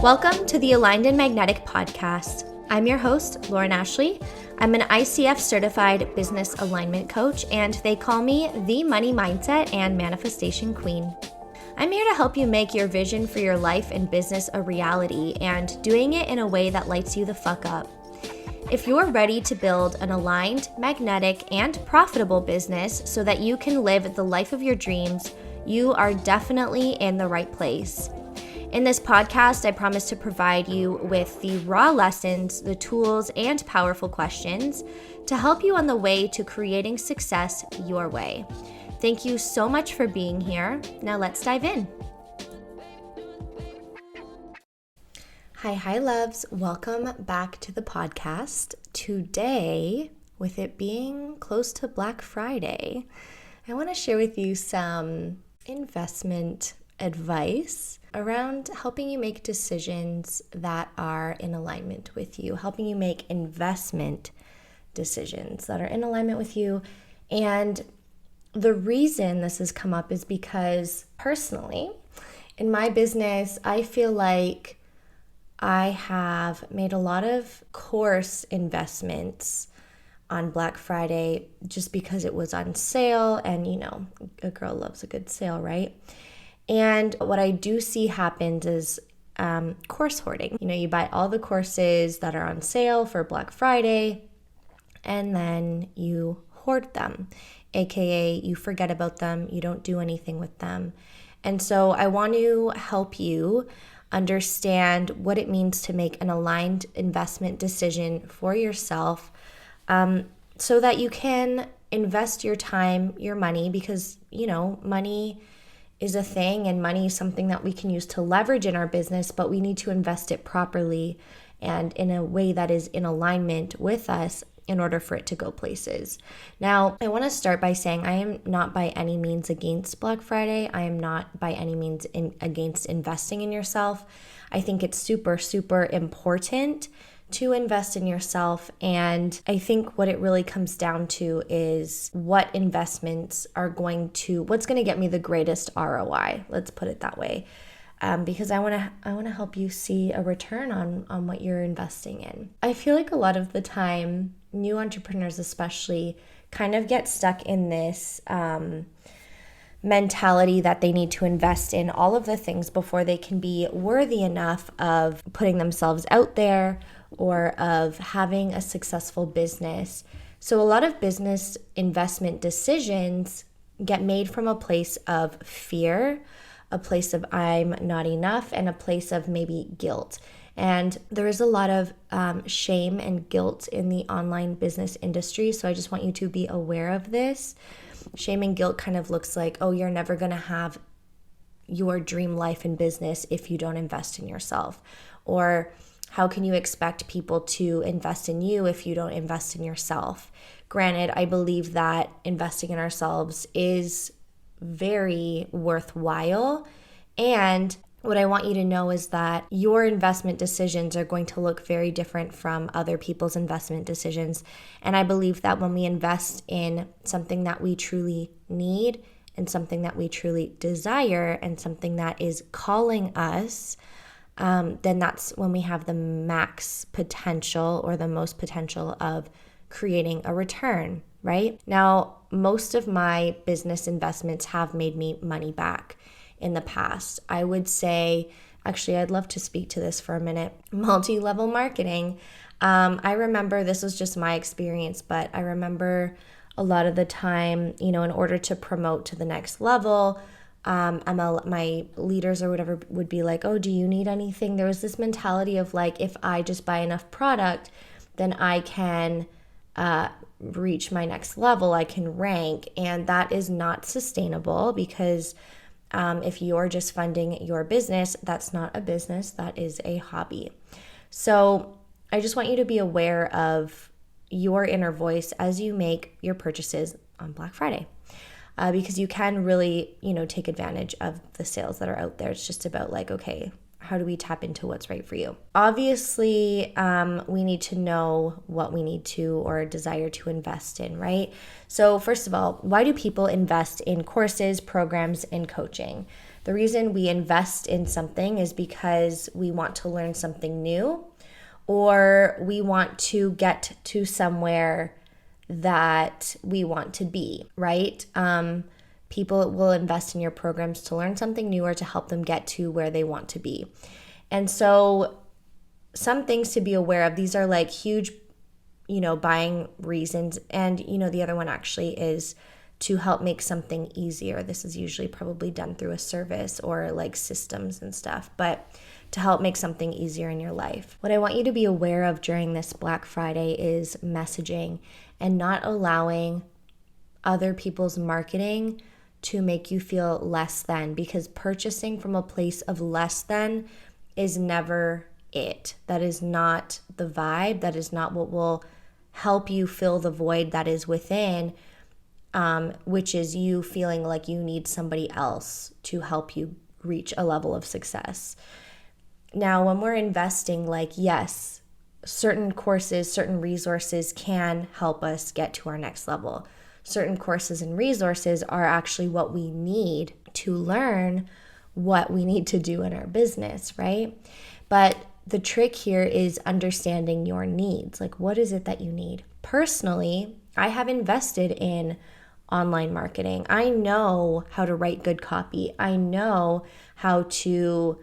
Welcome to the Aligned and Magnetic podcast. I'm your host, Lauren Ashley. I'm an ICF certified business alignment coach, and they call me the money mindset and manifestation queen. I'm here to help you make your vision for your life and business a reality and doing it in a way that lights you the fuck up. If you're ready to build an aligned, magnetic, and profitable business so that you can live the life of your dreams, you are definitely in the right place. In this podcast, I promise to provide you with the raw lessons, the tools, and powerful questions to help you on the way to creating success your way. Thank you so much for being here. Now let's dive in. Hi, loves. Welcome back to the podcast. Today, with it being close to Black Friday, I want to share with you some investment advice around helping you make decisions that are in alignment with you, helping you make investment decisions that are in alignment with you. And the reason this has come up is because personally, in my business, I feel like I have made a lot of course investments on Black Friday just because it was on sale, and you know, a girl loves a good sale, right? And what I do see happens is course hoarding. You know, you buy all the courses that are on sale for Black Friday, and then you hoard them, aka you forget about them, you don't do anything with them. And so I want to help you understand what it means to make an aligned investment decision for yourself, so that you can invest your time, your money, because, you know, money is a thing and money is something that we can use to leverage in our business, but we need to invest it properly and in a way that is in alignment with us in order for it to go places. Now, I want to start by saying I am not by any means against Black Friday. I am not by any means against investing in yourself. I think it's super, super important to invest in yourself. And I think what it really comes down to is what investments are what's going to get me the greatest ROI. Let's put it that way. Because I want to help you see a return on what you're investing in. I feel like a lot of the time, new entrepreneurs especially kind of get stuck in this mentality that they need to invest in all of the things before they can be worthy enough of putting themselves out there or of having a successful business. So a lot of business investment decisions get made from a place of fear, a place of I'm not enough, and a place of maybe guilt. And there is a lot of shame and guilt in the online business industry. So I just want you to be aware of this. Shame and guilt kind of looks like, oh, you're never going to have your dream life in business if you don't invest in yourself. Or how can you expect people to invest in you if you don't invest in yourself? Granted, I believe that investing in ourselves is very worthwhile. And what I want you to know is that your investment decisions are going to look very different from other people's investment decisions. And I believe that when we invest in something that we truly need and something that we truly desire and something that is calling us, then that's when we have the max potential or the most potential of creating a return, right? Now, most of my business investments have made me money back in the past. I would say, actually, I'd love to speak to this for a minute. Multi-level marketing. I remember, this was just my experience, but I remember a lot of the time, you know, in order to promote to the next level, my leaders or whatever would be like, oh, do you need anything? There was this mentality of like, if I just buy enough product, then I can reach my next level, I can rank. And that is not sustainable because if you're just funding your business, that's not a business, that is a hobby. So I just want you to be aware of your inner voice as you make your purchases on Black Friday. Because you can really, you know, take advantage of the sales that are out there. It's just about like, okay, how do we tap into what's right for you? Obviously, we need to know what we need to or desire to invest in, right? So first of all, why do people invest in courses, programs, and coaching? The reason we invest in something is because we want to learn something new, or we want to get to somewhere that we want to be, right? People will invest in your programs to learn something new or to help them get to where they want to be. And so some things to be aware of, these are like huge, buying reasons. And, the other one actually is to help make something easier. This is usually probably done through a service or like systems and stuff, but to help make something easier in your life. What I want you to be aware of during this Black Friday is messaging and not allowing other people's marketing to make you feel less than, because purchasing from a place of less than is never it. That is not the vibe. That is not what will help you fill the void that is within, which is you feeling like you need somebody else to help you reach a level of success. Now, when we're investing, yes, certain courses, certain resources can help us get to our next level. Certain courses and resources are actually what we need to learn what we need to do in our business, right? But the trick here is understanding your needs. What is it that you need? Personally, I have invested in online marketing. I know how to write good copy. I know how to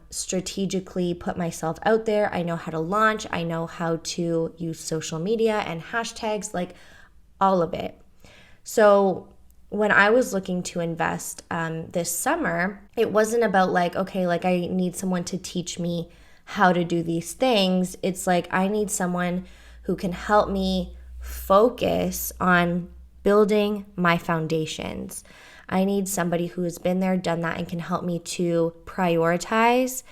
strategically put myself out there. I know how to launch. I know how to use social media and hashtags, all of it. So when I was looking to invest this summer, it wasn't about I need someone to teach me how to do these things. It's I need someone who can help me focus on building my foundations. I need somebody who has been there, done that, and can help me to prioritize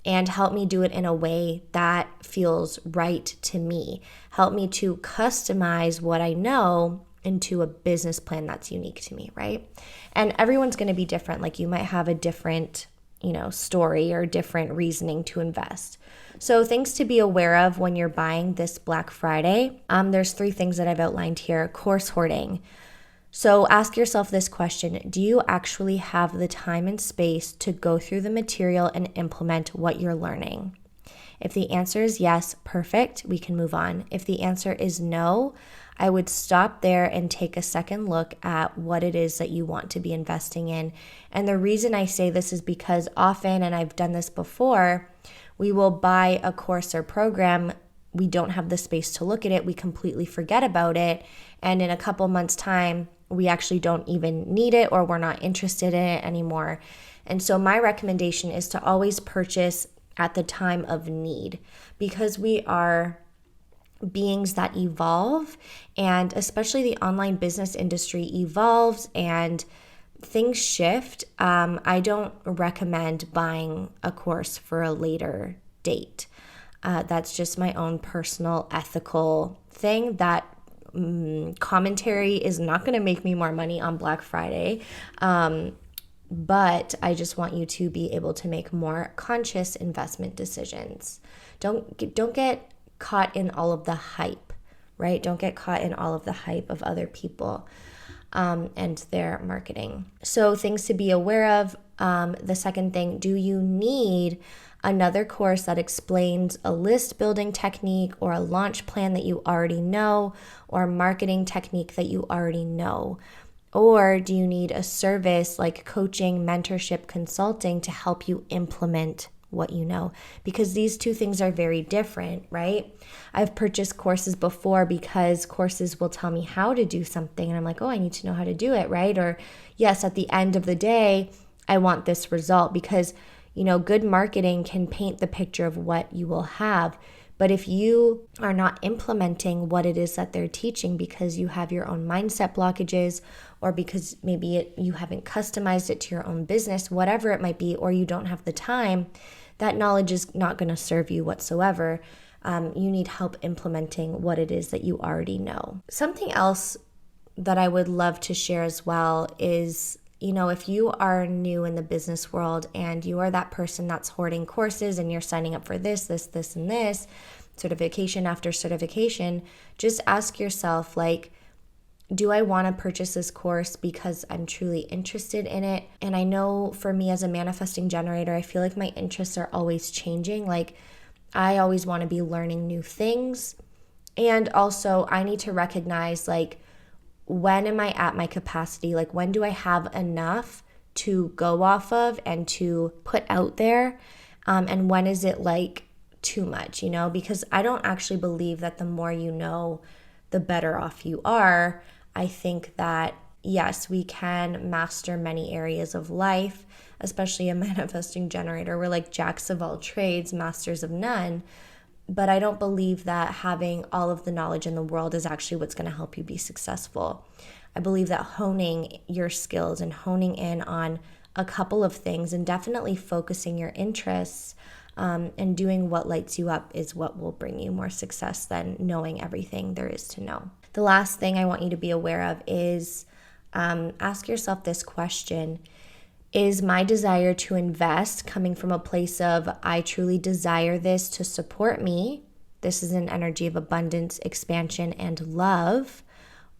and help me do it in a way that feels right to me. Help me to customize what I know into a business plan that's unique to me, right? And everyone's going to be different. You might have a different, story or different reasoning to invest. So things to be aware of when you're buying this Black Friday, there's 3 things that I've outlined here. Course hoarding. So ask yourself this question: do you actually have the time and space to go through the material and implement what you're learning? If the answer is yes, perfect, we can move on. If the answer is no, I would stop there and take a second look at what it is that you want to be investing in. And the reason I say this is because often, and I've done this before, we will buy a course or program, we don't have the space to look at it, we completely forget about it, and in a couple months' time, we actually don't even need it or we're not interested in it anymore. And so my recommendation is to always purchase at the time of need, because we are beings that evolve, and especially the online business industry evolves and things shift. I don't recommend buying a course for a later date. That's just my own personal ethical thing. That commentary is not going to make me more money on Black Friday. But I just want you to be able to make more conscious investment decisions. Don't get caught in all of the hype, right? Don't get caught in all of the hype of other people and their marketing. So things to be aware of. The second thing, do you need another course that explains a list building technique or a launch plan that you already know, or a marketing technique that you already know? Or do you need a service like coaching, mentorship, consulting to help you implement what you know? Because these 2 things are very different, right? I've purchased courses before because courses will tell me how to do something, and I'm like, oh, I need to know how to do it, right? Or yes, at the end of the day, I want this result, because good marketing can paint the picture of what you will have. But if you are not implementing what it is that they're teaching because you have your own mindset blockages, or because maybe you haven't customized it to your own business, whatever it might be, or you don't have the time, that knowledge is not going to serve you whatsoever. You need help implementing what it is that you already know. Something else that I would love to share as well is if you are new in the business world and you are that person that's hoarding courses and you're signing up for this, and this, certification after certification, just ask yourself, like, do I want to purchase this course because I'm truly interested in it? And I know for me as a manifesting generator, I feel like my interests are always changing. Like, I always want to be learning new things. And also, I need to recognize, like, when am I at my capacity? Like, when do I have enough to go off of and to put out there? And when is it like too much, Because I don't actually believe that the more you know, the better off you are. I think that, yes, we can master many areas of life, especially a manifesting generator. We're like jacks of all trades, masters of none. But I don't believe that having all of the knowledge in the world is actually what's going to help you be successful. I believe that honing your skills and honing in on a couple of things and definitely focusing your interests and doing what lights you up is what will bring you more success than knowing everything there is to know. The last thing I want you to be aware of is ask yourself this question. Is my desire to invest coming from a place of I truly desire this to support me? This is an energy of abundance, expansion, and love.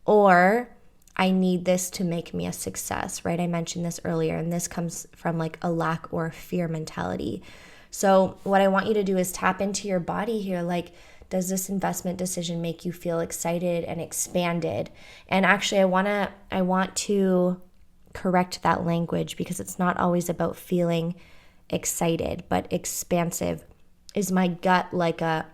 Or I need this to make me a success, right? I mentioned this earlier, and this comes from like a lack or fear mentality. So what I want you to do is tap into your body here. Like, does this investment decision make you feel excited and expanded? And actually, I want to correct that language because it's not always about feeling excited, but expansive. Is my gut like a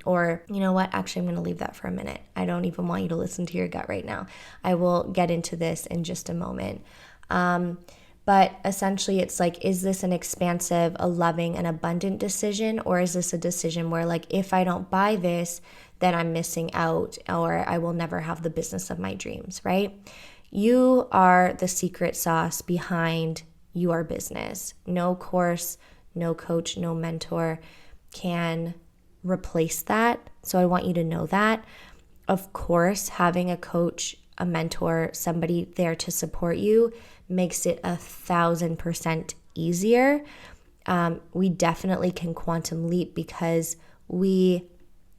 or you know what? Actually, I'm going to leave that for a minute. I don't even want you to listen to your gut right now. I will get into this in just a moment. But essentially, it's like, is this an expansive, a loving, an abundant decision? Or is this a decision where, like, if I don't buy this, then I'm missing out or I will never have the business of my dreams, right? You are the secret sauce behind your business. No course, no coach, no mentor can replace that. So I want you to know that. Of course, having a coach, a mentor, somebody there to support you makes it 1,000% easier. We definitely can quantum leap because we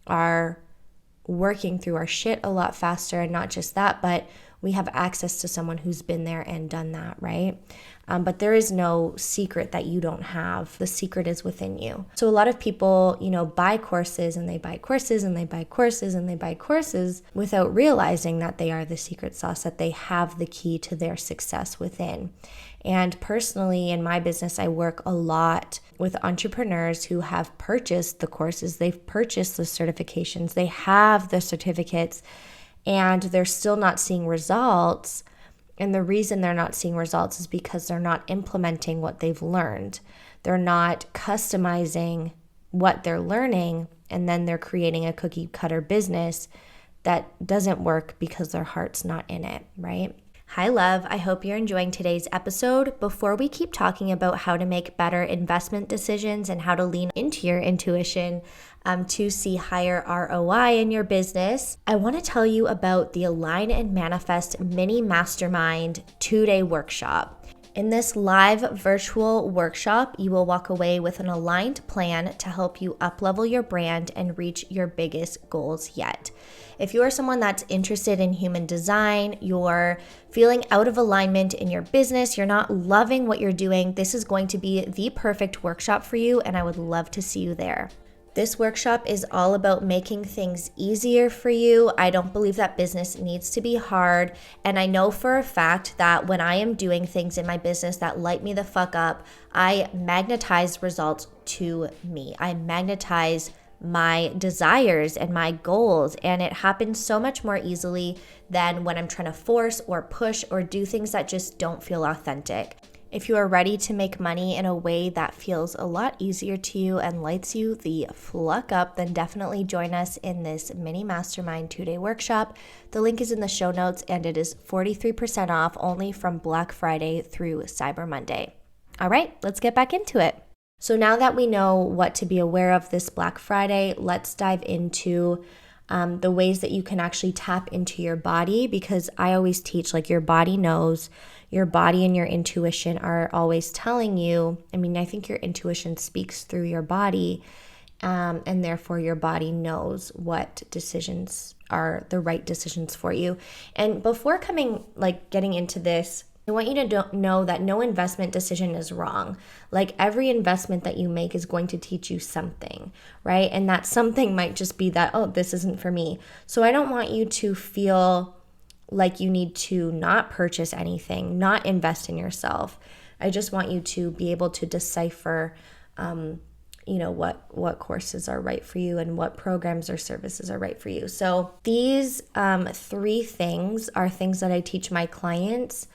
are working through our shit a lot faster. And not just that, but we have access to someone who's been there and done that, right? But there is no secret that you don't have. The secret is within you. So a lot of people, buy courses and they buy courses and they buy courses and they buy courses without realizing that they are the secret sauce, that they have the key to their success within. And personally, in my business, I work a lot with entrepreneurs who have purchased the courses, they've purchased the certifications, they have the certificates, and they're still not seeing results. And the reason they're not seeing results is because they're not implementing what they've learned. They're not customizing what they're learning, and then they're creating a cookie cutter business that doesn't work because their heart's not in it, right? Hi, love. I hope you're enjoying today's episode. Before we keep talking about how to make better investment decisions and how to lean into your intuition to see higher ROI in your business, I want to tell you about the Align and Manifest Mini Mastermind 2-day workshop. In this live virtual workshop, you will walk away with an aligned plan to help you up-level your brand and reach your biggest goals yet. If you are someone that's interested in human design, you're feeling out of alignment in your business, you're not loving what you're doing, this is going to be the perfect workshop for you, and I would love to see you there. This workshop is all about making things easier for you. I don't believe that business needs to be hard. And I know for a fact that when I am doing things in my business that light me the fuck up, I magnetize results to me. I magnetize my desires and my goals. And it happens so much more easily than when I'm trying to force or push or do things that just don't feel authentic. If you are ready to make money in a way that feels a lot easier to you and lights you the fuck up, then definitely join us in this mini mastermind 2-day workshop. The link is in the show notes and it is 43% off only from Black Friday through Cyber Monday. All right, let's get back into it. So now that we know what to be aware of this Black Friday, let's dive into the ways that you can actually tap into your body, because I always teach, like, your body knows, your body and your intuition are always telling you. I mean, I think your intuition speaks through your body, and therefore your body knows what decisions are the right decisions for you. And before getting into this, I want you to know that no investment decision is wrong. Like every investment that you make is going to teach you something, right? And that something might just be that, oh, this isn't for me. So I don't want you to feel like you need to not purchase anything, not invest in yourself. I just want you to be able to decipher, what courses are right for you and what programs or services are right for you. So these 3 things are things that I teach my clients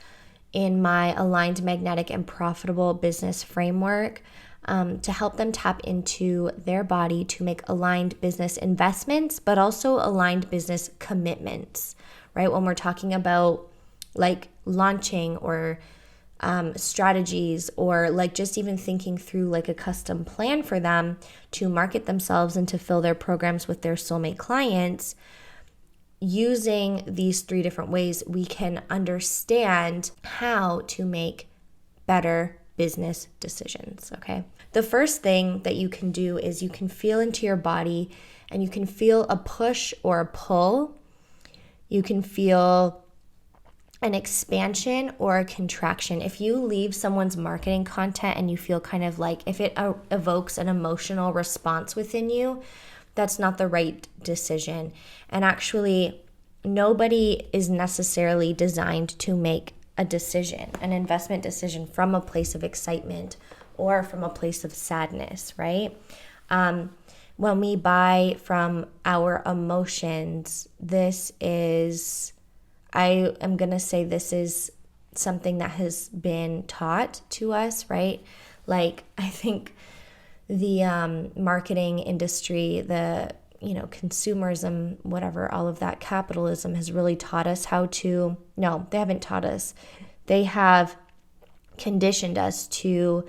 in my aligned, magnetic, and profitable business framework to help them tap into their body to make aligned business investments, but also aligned business commitments, right? When we're talking about like launching or strategies, or like just even thinking through like a custom plan for them to market themselves and to fill their programs with their soulmate clients. Using these 3 different ways, we can understand how to make better business decisions, okay? The first thing that you can do is you can feel into your body and you can feel a push or a pull. You can feel an expansion or a contraction. If you leave someone's marketing content and you feel kind of like if it evokes an emotional response within you, that's not the right decision. And actually, nobody is necessarily designed to make a decision, an investment decision, from a place of excitement or from a place of sadness, right? When we buy from our emotions, I am going to say this is something that has been taught to us, right? Like, I think the marketing industry, the consumerism, whatever, all of that capitalism has really taught us no, they haven't taught us. They have conditioned us to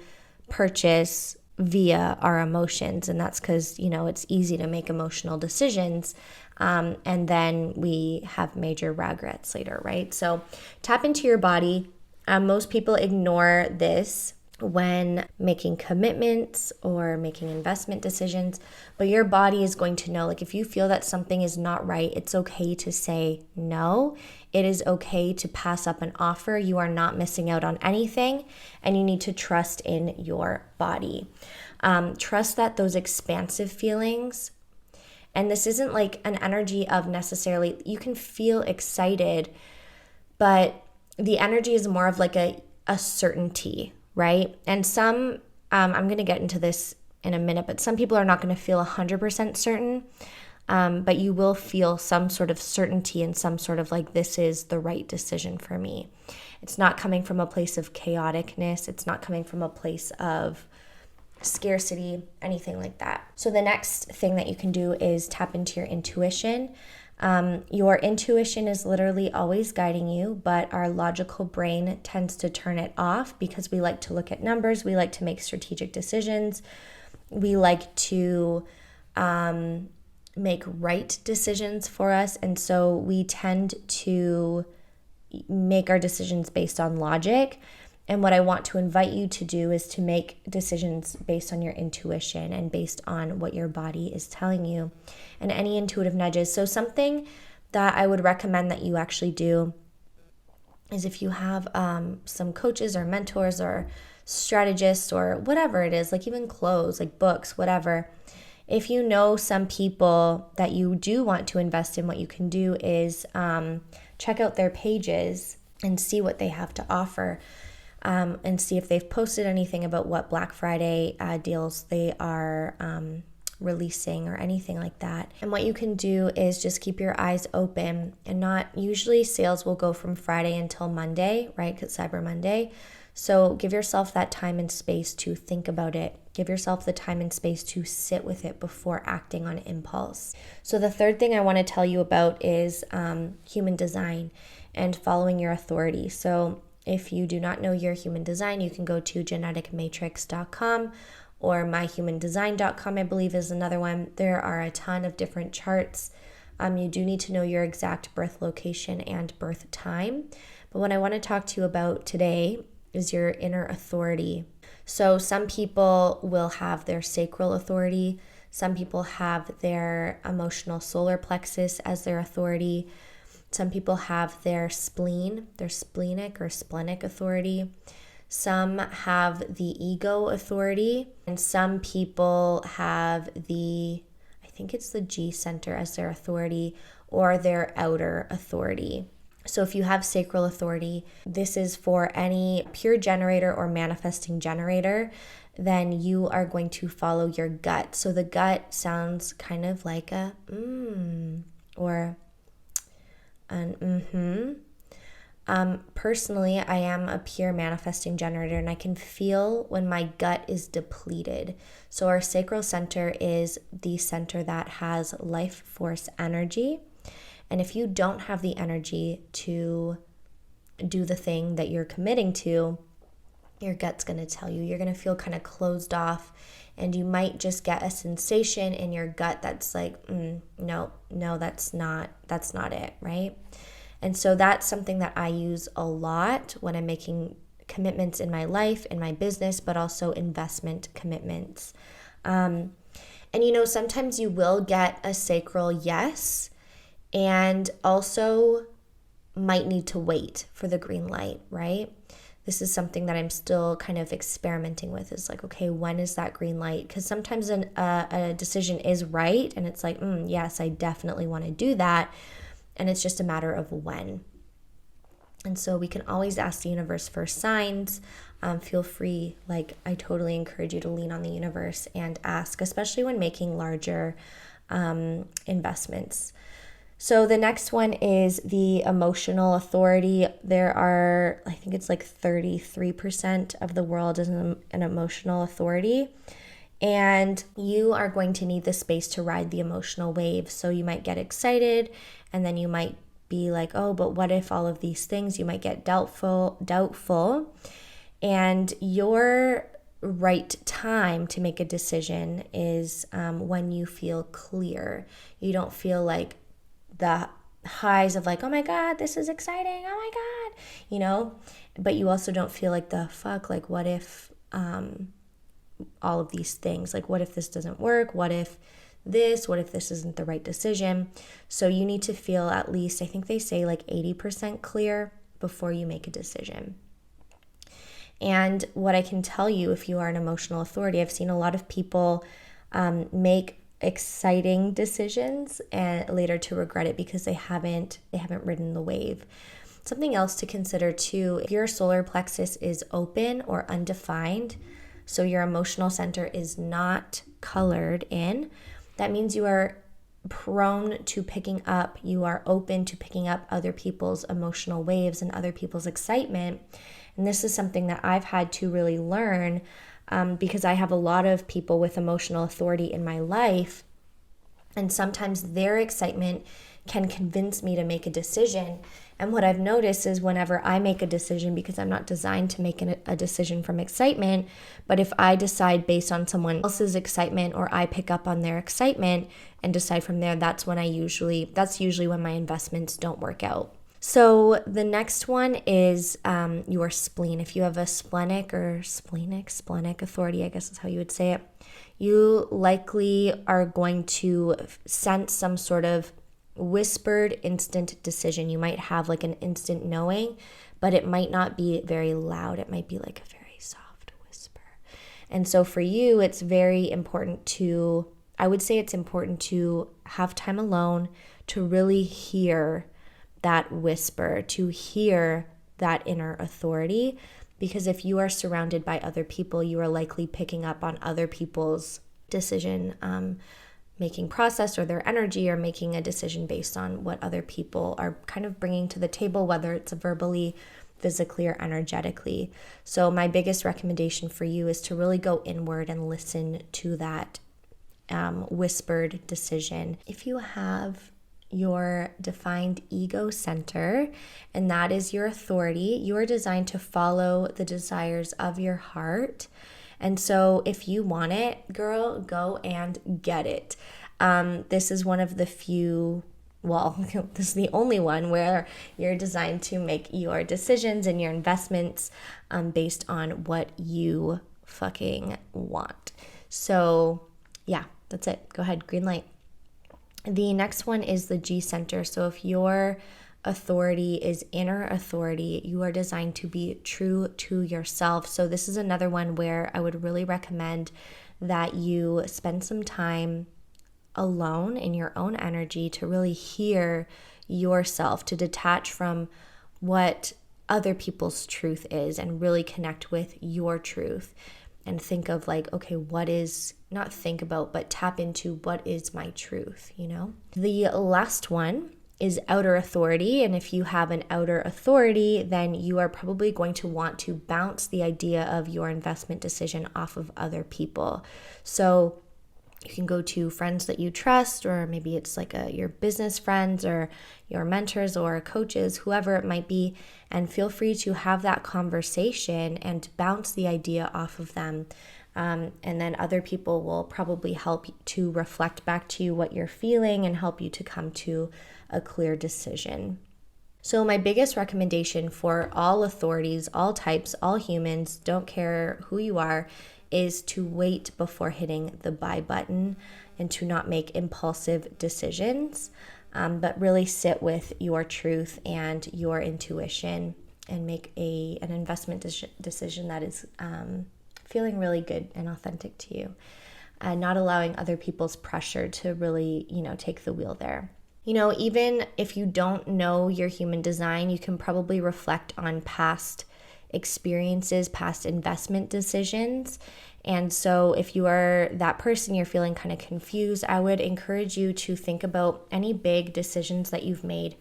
purchase via our emotions. And that's because, it's easy to make emotional decisions. And then we have major regrets later, right? So tap into your body. Most people ignore this when making commitments or making investment decisions, but your body is going to know. Like if you feel that something is not right, it's okay to say no. It is okay to pass up an offer. You are not missing out on anything, and you need to trust in your body. Trust that those expansive feelings, and this isn't like an energy of necessarily, you can feel excited, but the energy is more of like a certainty, right? And some, I'm going to get into this in a minute, but some people are not going to feel 100% certain, but you will feel some sort of certainty and some sort of like, this is the right decision for me. It's not coming from a place of chaoticness. It's not coming from a place of scarcity, anything like that. So the next thing that you can do is tap into your intuition. Your intuition is literally always guiding you, but our logical brain tends to turn it off because we like to look at numbers. We like to make strategic decisions. We like to make right decisions for us. And so we tend to make our decisions based on logic. And what I want to invite you to do is to make decisions based on your intuition and based on what your body is telling you and any intuitive nudges. So something that I would recommend that you actually do is if you have some coaches or mentors or strategists or whatever it is, like even clothes, like books, whatever. If you know some people that you do want to invest in, what you can do is check out their pages and see what they have to offer. And see if they've posted anything about what Black Friday deals they are releasing or anything like that. And what you can do is just keep your eyes open and not, usually sales will go from Friday until Monday, right? Because Cyber Monday. So give yourself that time and space to think about it. Give yourself the time and space to sit with it before acting on impulse. So the third thing I want to tell you about is human design and following your authority. So if you do not know your human design, you can go to geneticmatrix.com or myhumandesign.com, I believe is another one. There are a ton of different charts. You do need to know your exact birth location and birth time, But what I want to talk to you about today is your inner authority. So some people will have their sacral authority. Some people have their emotional solar plexus as their authority. Some people have their spleen, their splenic or splenic authority. Some have the ego authority. And some people have I think it's the G center as their authority, or their outer authority. So if you have sacral authority, this is for any pure generator or manifesting generator, then you are going to follow your gut. So the gut sounds kind of like a or an personally, I am a pure manifesting generator, and I can feel when my gut is depleted. So our sacral center is the center that has life force energy. And if you don't have the energy to do the thing that you're committing to, your gut's going to tell you. You're going to feel kind of closed off, and you might just get a sensation in your gut that's like, no, that's not it, right? And so that's something that I use a lot when I'm making commitments in my life, in my business, but also investment commitments. And sometimes you will get a sacral yes, and also might need to wait for the green light, right? This is something that I'm still kind of experimenting with, is like, okay, when is that green light? Because sometimes a decision is right, and it's like, yes, I definitely want to do that. And it's just a matter of when. And so we can always ask the universe for signs. Feel free, I totally encourage you to lean on the universe and ask, especially when making larger investments. So the next one is the emotional authority. There are, I think it's 33% of the world is an emotional authority. And you are going to need the space to ride the emotional wave. So you might get excited, and then you might be like, oh, but what if all of these things? You might get doubtful. And your right time to make a decision is when you feel clear. You don't feel like the highs of oh my God, this is exciting, oh my God, but you also don't feel like the fuck, what if all of these things, what if this doesn't work, what if this isn't the right decision. So you need to feel at least, I think they say 80% clear before you make a decision. And what I can tell you, if you are an emotional authority, I've seen a lot of people make exciting decisions and later to regret it because they haven't ridden the wave. Something else to consider too, if your solar plexus is open or undefined, so your emotional center is not colored in, that means you are prone to picking up, you are open to picking up other people's emotional waves and other people's excitement. And this is something that I've had to really learn because I have a lot of people with emotional authority in my life, and sometimes their excitement can convince me to make a decision. And what I've noticed is whenever I make a decision, because I'm not designed to make a decision from excitement, but if I decide based on someone else's excitement, or I pick up on their excitement and decide from there, that's usually when my investments don't work out. So the next one is your spleen. If you have a splenic authority, I guess is how you would say it, you likely are going to sense some sort of whispered instant decision. You might have an instant knowing, but it might not be very loud. It might be a very soft whisper. And so for you, it's very important to have time alone to really hear that whisper, to hear that inner authority. Because if you are surrounded by other people, you are likely picking up on other people's decision making process or their energy, or making a decision based on what other people are kind of bringing to the table, whether it's verbally, physically, or energetically. So my biggest recommendation for you is to really go inward and listen to that whispered decision. If you have your defined ego center, and that is your authority, you are designed to follow the desires of your heart. And so if you want it, girl, go and get it. This is one of the few well, this is the only one where you're designed to make your decisions and your investments based on what you fucking want. So yeah, that's it. Go ahead, green light. The next one is the G center. So if your authority is inner authority, you are designed to be true to yourself. So this is another one where I would really recommend that you spend some time alone in your own energy to really hear yourself, to detach from what other people's truth is and really connect with your truth and think of like, okay, what is, not think about, but tap into what is my truth, you know? The last one is outer authority. And if you have an outer authority, then you are probably going to want to bounce the idea of your investment decision off of other people. So you can go to friends that you trust, or maybe it's like your business friends or your mentors or coaches, whoever it might be, and feel free to have that conversation and bounce the idea off of them. And then other people will probably help to reflect back to you what you're feeling and help you to come to a clear decision. So my biggest recommendation for all authorities, all types, all humans, don't care who you are, is to wait before hitting the buy button and to not make impulsive decisions, but really sit with your truth and your intuition and make an investment decision that is feeling really good and authentic to you, and not allowing other people's pressure to really, take the wheel there. Even if you don't know your human design, you can probably reflect on past experiences, past investment decisions. And so if you are that person, you're feeling kind of confused, I would encourage you to think about any big decisions that you've made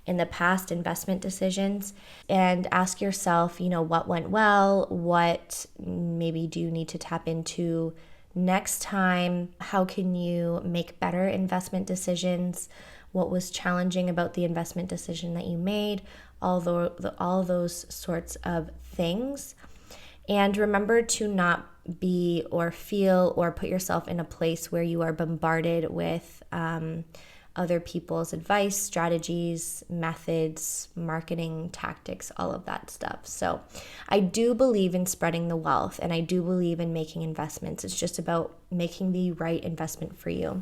in the past, investment decisions, and ask yourself, what went well, what maybe do you need to tap into next time, how can you make better investment decisions, what was challenging about the investment decision that you made, all those sorts of things. And remember to not be or feel or put yourself in a place where you are bombarded with other people's advice, strategies, methods, marketing tactics, all of that stuff. So I do believe in spreading the wealth, and I do believe in making investments. It's just about making the right investment for you.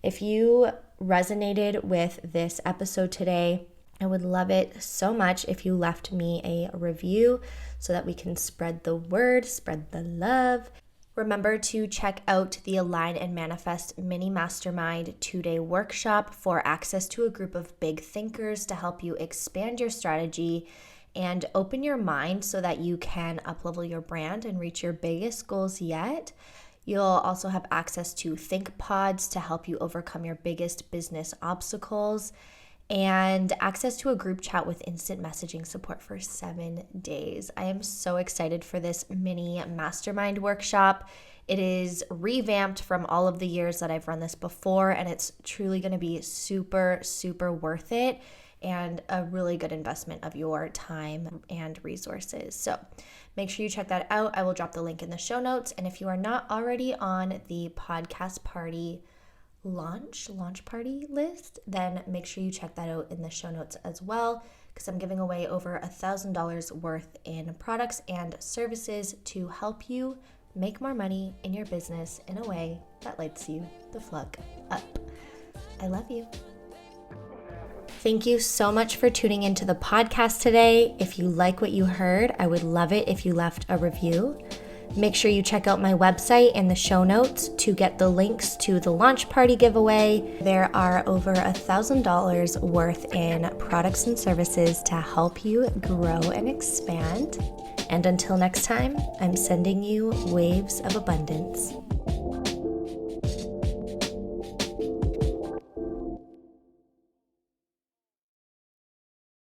If you resonated with this episode today, I would love it so much if you left me a review so that we can spread the word, spread the love. Remember to check out the Align and Manifest Mini Mastermind 2-day workshop for access to a group of big thinkers to help you expand your strategy and open your mind so that you can uplevel your brand and reach your biggest goals yet. You'll also have access to Think Pods to help you overcome your biggest business obstacles, and access to a group chat with instant messaging support for 7 days. I am so excited for this mini mastermind workshop. It is revamped from all of the years that I've run this before, and it's truly going to be super, super worth it and a really good investment of your time and resources. So make sure you check that out. I will drop the link in the show notes. And if you are not already on the podcast party launch party list, then make sure you check that out in the show notes as well, because I'm giving away over $1,000 worth in products and services to help you make more money in your business in a way that lights you the fuck up. I love you. Thank you so much for tuning into the podcast today. If you like what you heard, I would love it if you left a review. Make sure you check out my website in the show notes to get the links to the launch party giveaway. There are over $1,000 worth in products and services to help you grow and expand. And until next time, I'm sending you waves of abundance.